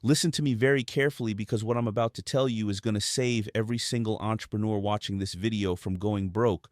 Listen to me very carefully because what I'm about to tell you is going to save every single entrepreneur watching this video from going broke.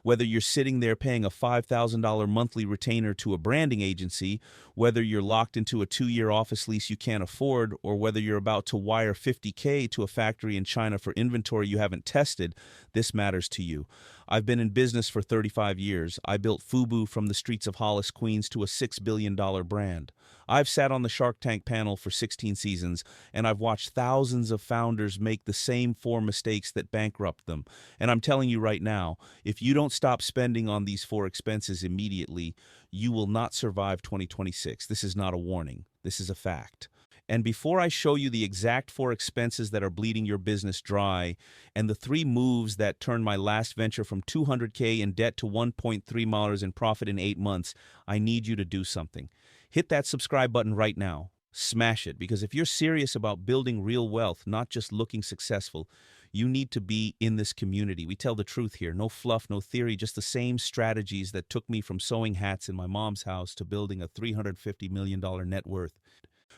Whether you're sitting there paying a $5,000 monthly retainer to a branding agency, whether you're locked into a 2-year office lease you can't afford, or whether you're about to wire $50K to a factory in China for inventory you haven't tested, this matters to you. I've been in business for 35 years. I built FUBU from the streets of Hollis, Queens to a $6 billion brand. I've sat on the Shark Tank panel for 16 seasons, and I've watched thousands of founders make the same 4 mistakes that bankrupt them. And I'm telling you right now, if you don't stop spending on these 4 expenses immediately, you will not survive 2026. This is not a warning. This is a fact. And before I show you the exact 4 expenses that are bleeding your business dry and the 3 moves that turned my last venture from $200K in debt to $1.3 million in profit in 8 months, I need you to do something. Hit that subscribe button right now. Smash it, because if you're serious about building real wealth, not just looking successful, you need to be in this community. We tell the truth here. No fluff, no theory, just the same strategies that took me from sewing hats in my mom's house to building a $350 million net worth.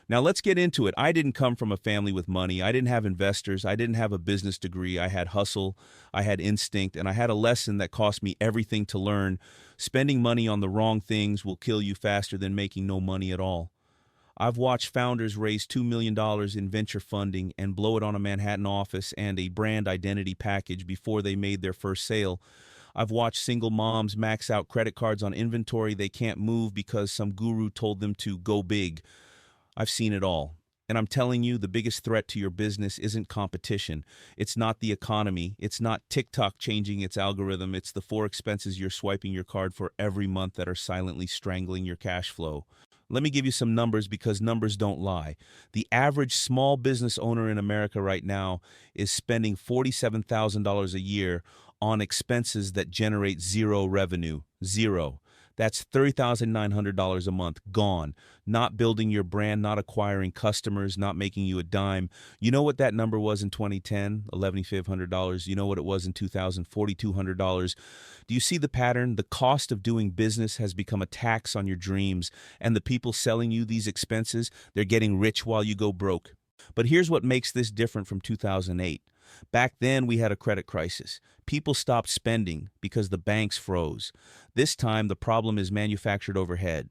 Now let's get into it. I didn't come from a family with money. I didn't have investors. I didn't have a business degree. I had hustle, I had instinct, and I had a lesson that cost me everything to learn. Spending money on the wrong things will kill you faster than making no money at all. I've watched founders raise $2 million in venture funding and blow it on a Manhattan office and a brand identity package before they made their first sale. I've watched single moms max out credit cards on inventory they can't move because some guru told them to go big. I've seen it all. And I'm telling you, the biggest threat to your business isn't competition. It's not the economy. It's not TikTok changing its algorithm. It's the 4 expenses you're swiping your card for every month that are silently strangling your cash flow. Let me give you some numbers because numbers don't lie. The average small business owner in America right now is spending $47,000 a year on expenses that generate 0 revenue. 0. That's $30,900 a month gone. Not building your brand, not acquiring customers, not making you a dime. You know what that number was in 2010? $11,500. You know what it was in 2000? $4,200. Do you see the pattern? The cost of doing business has become a tax on your dreams, and the people selling you these expenses, they're getting rich while you go broke. But here's what makes this different from 2008. Back then, we had a credit crisis. People stopped spending because the banks froze. This time, the problem is manufactured overhead.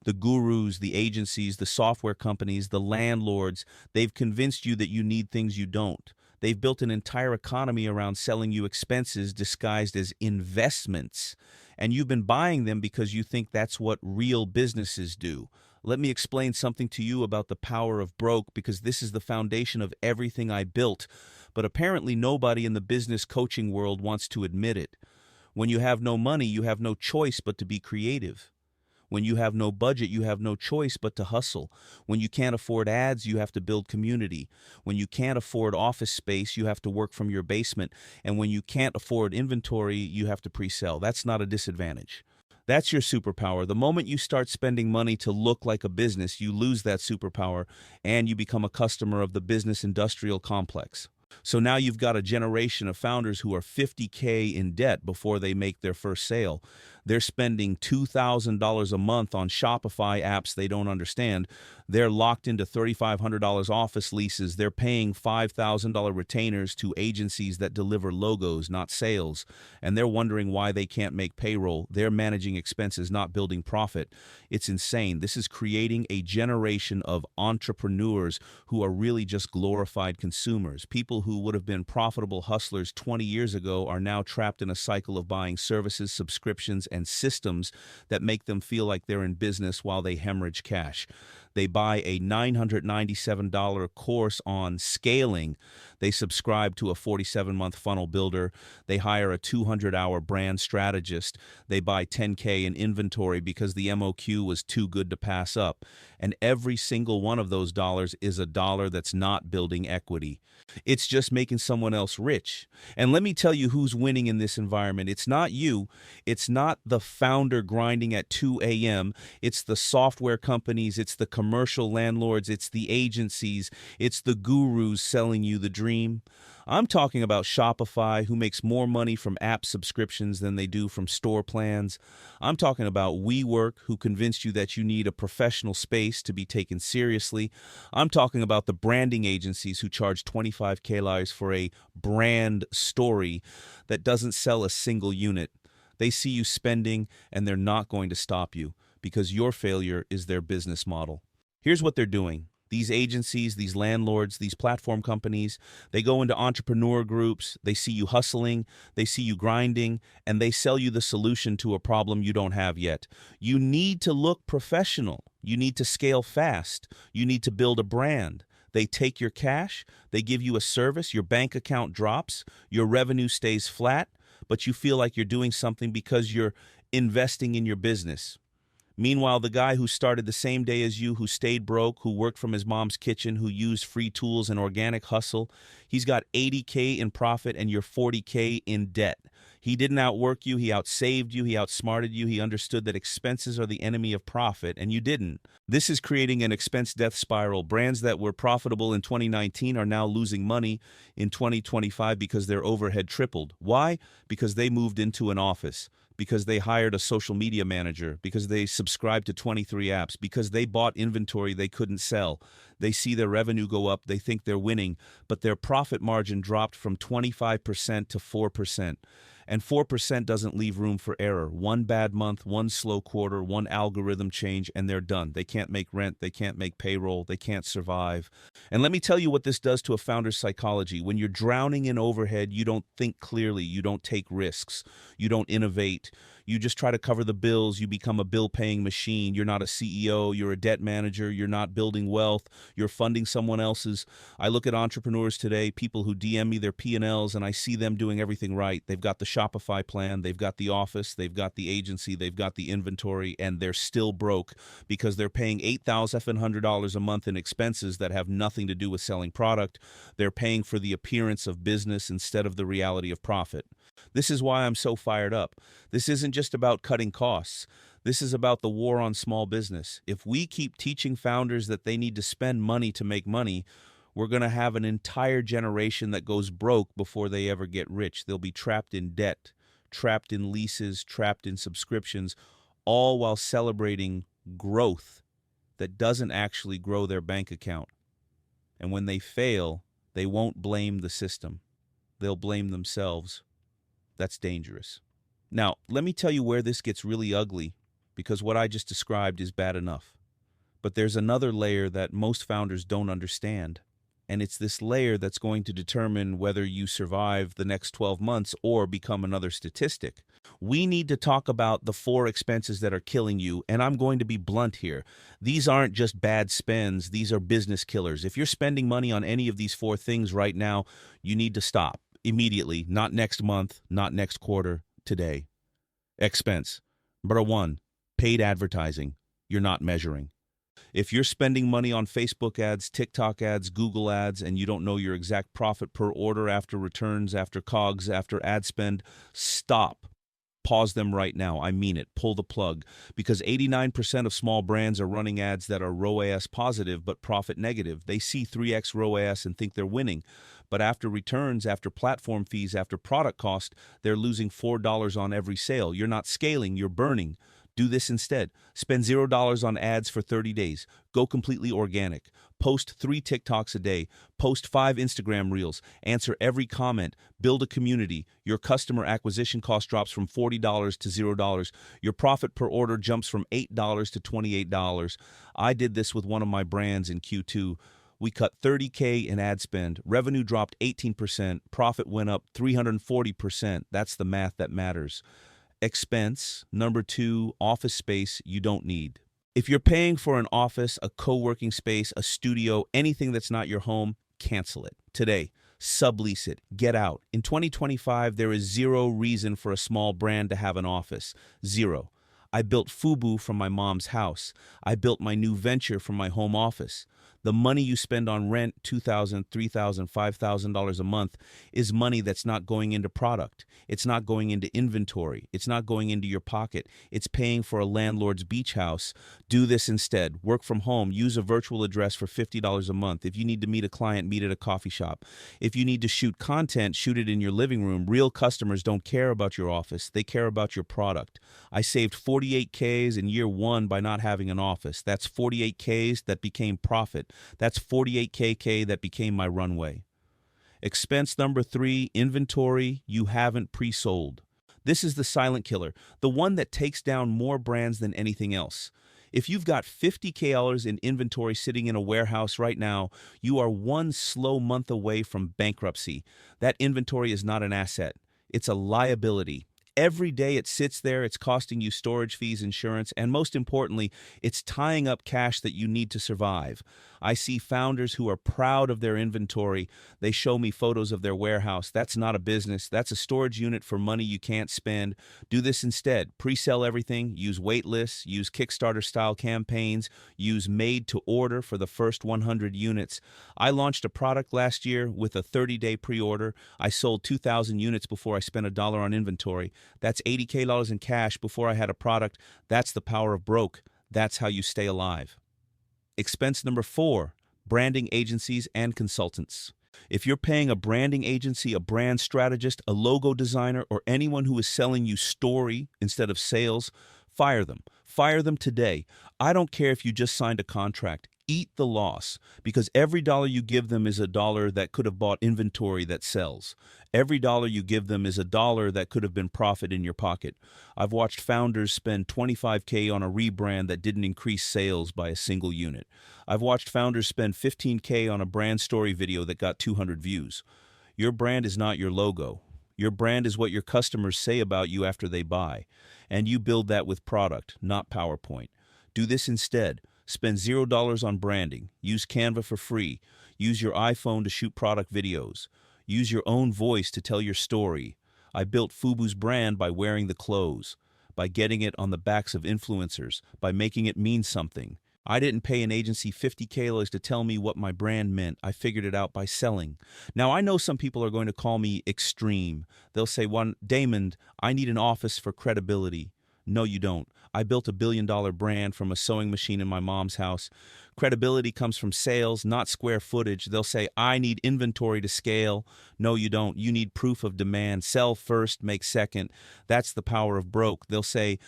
The gurus, the agencies, the software companies, the landlords, they've convinced you that you need things you don't. They've built an entire economy around selling you expenses disguised as investments. And you've been buying them because you think that's what real businesses do. Let me explain something to you about the power of broke, because this is the foundation of everything I built. But apparently nobody in the business coaching world wants to admit it. When you have no money, you have no choice but to be creative. When you have no budget, you have no choice but to hustle. When you can't afford ads, you have to build community. When you can't afford office space, you have to work from your basement. And when you can't afford inventory, you have to pre-sell. That's not a disadvantage. That's your superpower. The moment you start spending money to look like a business, you lose that superpower and you become a customer of the business industrial complex. So now you've got a generation of founders who are $50K in debt before they make their first sale. They're spending $2,000 a month on Shopify apps they don't understand. They're locked into $3,500 office leases. They're paying $5,000 retainers to agencies that deliver logos, not sales. And they're wondering why they can't make payroll. They're managing expenses, not building profit. It's insane. This is creating a generation of entrepreneurs who are really just glorified consumers. People who would have been profitable hustlers 20 years ago are now trapped in a cycle of buying services, subscriptions, and systems that make them feel like they're in business while they hemorrhage cash. They buy a $997 course on scaling. They subscribe to a 47-month funnel builder. They hire a 200-hour brand strategist. They buy 10K in inventory because the MOQ was too good to pass up. And every single one of those dollars is a dollar that's not building equity. It's just making someone else rich. And let me tell you who's winning in this environment. It's not you. It's not the founder grinding at 2 a.m. It's the software companies. It's the commercial commercial landlords, it's the agencies, it's the gurus selling you the dream. I'm talking about Shopify, who makes more money from app subscriptions than they do from store plans. I'm talking about WeWork, who convinced you that you need a professional space to be taken seriously. I'm talking about the branding agencies who charge $25K for a brand story that doesn't sell a single unit. They see you spending, and they're not going to stop you because your failure is their business model. Here's what they're doing. These agencies, these landlords, these platform companies, they go into entrepreneur groups, they see you hustling, they see you grinding, and they sell you the solution to a problem you don't have yet. You need to look professional. You need to scale fast. You need to build a brand. They take your cash, they give you a service, your bank account drops, your revenue stays flat, but you feel like you're doing something because you're investing in your business. Meanwhile, the guy who started the same day as you, who stayed broke, who worked from his mom's kitchen, who used free tools and organic hustle, he's got $80K in profit and you're $40K in debt. He didn't outwork you, he outsaved you, he outsmarted you, he understood that expenses are the enemy of profit, and you didn't. This is creating an expense death spiral. Brands that were profitable in 2019 are now losing money in 2025 because their overhead tripled. Why? Because they moved into an office, because they hired a social media manager, because they subscribed to 23 apps, because they bought inventory they couldn't sell. They see their revenue go up, they think they're winning, but their profit margin dropped from 25% to 4%. And 4% doesn't leave room for error. One bad month, one slow quarter, one algorithm change, and they're done. They can't make rent, they can't make payroll, they can't survive. And let me tell you what this does to a founder's psychology. When you're drowning in overhead, you don't think clearly, you don't take risks, you don't innovate. You just try to cover the bills, you become a bill-paying machine. You're not a CEO, you're a debt manager, you're not building wealth, you're funding someone else's. I look at entrepreneurs today, people who DM me their P&Ls, and I see them doing everything right. They've got the Shopify plan, they've got the office, they've got the agency, they've got the inventory, and they're still broke because they're paying $8,700 a month in expenses that have nothing to do with selling product. They're paying for the appearance of business instead of the reality of profit. This is why I'm so fired up. This isn't just about cutting costs. This is about the war on small business. If we keep teaching founders that they need to spend money to make money, we're going to have an entire generation that goes broke before they ever get rich. They'll be trapped in debt, trapped in leases, trapped in subscriptions, all while celebrating growth that doesn't actually grow their bank account. And when they fail, they won't blame the system. They'll blame themselves. That's dangerous. Now, let me tell you where this gets really ugly, because what I just described is bad enough. But there's another layer that most founders don't understand, and it's this layer that's going to determine whether you survive the next 12 months or become another statistic. We need to talk about the 4 expenses that are killing you, and I'm going to be blunt here. These aren't just bad spends, these are business killers. If you're spending money on any of these 4 things right now, you need to stop. Immediately, not next month, not next quarter, today. Expense. Number 1, paid advertising. You're not measuring. If you're spending money on Facebook ads, TikTok ads, Google ads, and you don't know your exact profit per order after returns, after COGS, after ad spend, stop. Pause them right now. I mean it. Pull the plug. Because 89% of small brands are running ads that are ROAS positive but profit negative. They see 3x ROAS and think they're winning. But after returns, after platform fees, after product cost, they're losing $4 on every sale. You're not scaling, you're burning. Do this instead. Spend $0 on ads for 30 days. Go completely organic. Post 3 TikToks a day. Post 5 Instagram reels. Answer every comment. Build a community. Your customer acquisition cost drops from $40 to $0. Your profit per order jumps from $8 to $28. I did this with one of my brands in Q2. We cut $30K in ad spend. Revenue dropped 18%. Profit went up 340%. That's the math that matters. Expense. Number 2, office space you don't need. If you're paying for an office, a co-working space, a studio, anything that's not your home, cancel it today. Sublease it. Get out. In 2025, there is 0 reason for a small brand to have an office. 0. I built FUBU from my mom's house. I built my new venture from my home office. The money you spend on rent, $2,000, $3,000, $5,000 a month, is money that's not going into product. It's not going into inventory. It's not going into your pocket. It's paying for a landlord's beach house. Do this instead. Work from home. Use a virtual address for $50 a month. If you need to meet a client, meet at a coffee shop. If you need to shoot content, shoot it in your living room. Real customers don't care about your office. They care about your product. I saved 48Ks in year one by not having an office. That's 48Ks that became profit. That's 48K that became my runway. Expense number 3, inventory you haven't pre-sold. This is the silent killer, the one that takes down more brands than anything else. If you've got $50K in inventory sitting in a warehouse right now, you are one slow month away from bankruptcy. That inventory is not an asset. It's a liability. Every day it sits there, it's costing you storage fees, insurance, and most importantly, it's tying up cash that you need to survive. I see founders who are proud of their inventory. They show me photos of their warehouse. That's not a business. That's a storage unit for money you can't spend. Do this instead. Pre-sell everything. Use wait lists. Use Kickstarter-style campaigns. Use made-to-order for the first 100 units. I launched a product last year with a 30-day pre-order. I sold 2,000 units before I spent $1 on inventory. That's $80K in cash before I had a product. That's the power of broke. That's how you stay alive. Expense number 4, branding agencies and consultants. If you're paying a branding agency, a brand strategist, a logo designer, or anyone who is selling you story instead of sales, fire them. Fire them today. I don't care if you just signed a contract. Eat the loss, because every dollar you give them is a dollar that could have bought inventory that sells. Every dollar you give them is a dollar that could have been profit in your pocket. I've watched founders spend $25K on a rebrand that didn't increase sales by a single unit. I've watched founders spend $15K on a brand story video that got 200 views. Your brand is not your logo. Your brand is what your customers say about you after they buy. And you build that with product, not PowerPoint. Do this instead. Spend $0 on branding. Use Canva for free. Use your iPhone to shoot product videos. Use your own voice to tell your story. I built FUBU's brand by wearing the clothes, by getting it on the backs of influencers, by making it mean something. I didn't pay an agency $50K to tell me what my brand meant. I figured it out by selling. Now, I know some people are going to call me extreme. They'll say, Daymond, I need an office for credibility. No, you don't. I built a billion-dollar brand from a sewing machine in my mom's house. Credibility comes from sales, not square footage. They'll say, I need inventory to scale. No, you don't. You need proof of demand. Sell first, make second. That's the power of broke. They'll say,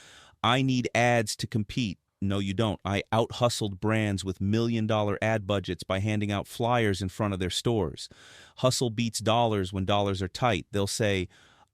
I need ads to compete. No, you don't. I out-hustled brands with million-dollar ad budgets by handing out flyers in front of their stores. Hustle beats dollars when dollars are tight. They'll say,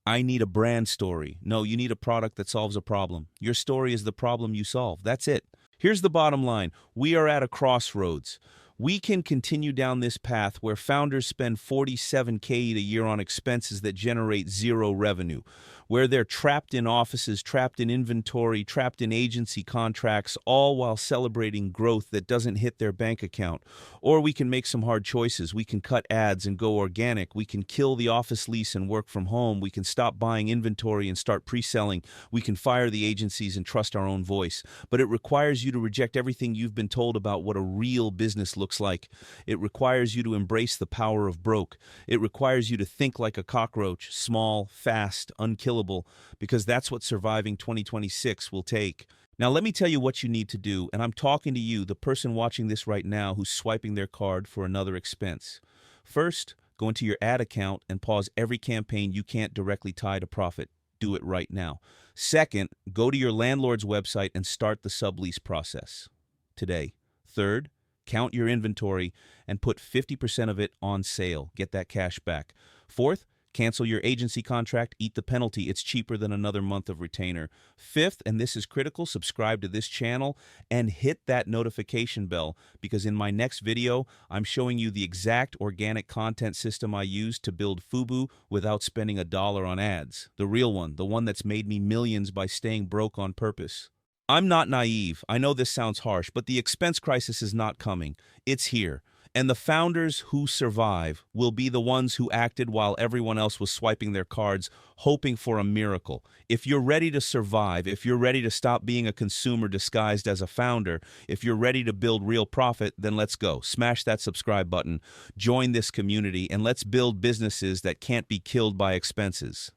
I need a brand story. No, you need a product that solves a problem. Your story is the problem you solve. That's it. Here's the bottom line. We are at a crossroads. We can continue down this path where founders spend $47K a year on expenses that generate zero revenue, where they're trapped in offices, trapped in inventory, trapped in agency contracts, all while celebrating growth that doesn't hit their bank account. Or we can make some hard choices. We can cut ads and go organic. We can kill the office lease and work from home. We can stop buying inventory and start pre-selling. We can fire the agencies and trust our own voice. But it requires you to reject everything you've been told about what a real business looks like. It requires you to embrace the power of broke. It requires you to think like a cockroach, small, fast, unkillable, because that's what surviving 2026 will take. Now, let me tell you what you need to do, and I'm talking to you, the person watching this right now who's swiping their card for another expense. First, go into your ad account and pause every campaign you can't directly tie to profit. Do it right now. Second, go to your landlord's website and start the sublease process today. Third, count your inventory and put 50% of it on sale. Get that cash back. Fourth, cancel your agency contract, eat the penalty. It's cheaper than another month of retainer. Fifth, and this is critical, subscribe to this channel and hit that notification bell, because in my next video, I'm showing you the exact organic content system I used to build FUBU without spending $1 on ads. The real one, the one that's made me millions by staying broke on purpose. I'm not naive. I know this sounds harsh, but the expense crisis is not coming. It's here. And the founders who survive will be the ones who acted while everyone else was swiping their cards, hoping for a miracle. If you're ready to survive, if you're ready to stop being a consumer disguised as a founder, if you're ready to build real profit, then let's go. Smash that subscribe button, join this community, and let's build businesses that can't be killed by expenses.